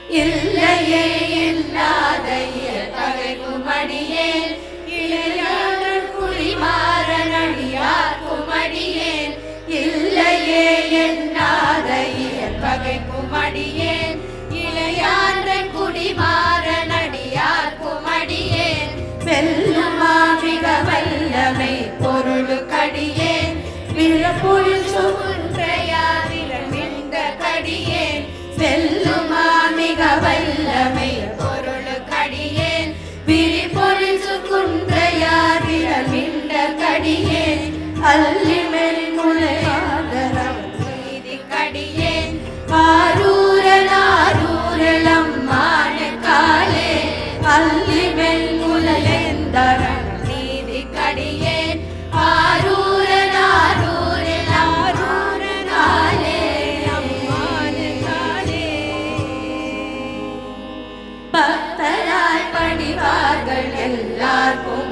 இல்லையே இல்லாத பகைக்கும் அடியேன் இளையாட குடிமாறன் அடியார்க்கும் அடியேன் இல்லையே என்னாத பகைக்கும் அடியேன் இளையாட குடிமாறன் அடியார்க்கும் அடியேன் வெல்லுமா மிக வல்லமை பொருளுக்கடியேன் விழப்புள் சுகுன்றையாவிரமிந்த கடியேன் வெல்லுமா மிக வல்லமை பொருளுக்கடியேன் விரிபொருள் சுகுன்றையாவிரமிந்த கடியேன் அல்லிமெல் முளையாதரம் நீதி கடியேன் ஆரூரனாரூரளம்மான காலே அல்லிமெல் முளையந்தரம் நீதி கடியேன் ஆரூரனாரூரளம்மானே அம்மான காலே பக்தராய் பணிவார்கள் எல்லாருக்கும்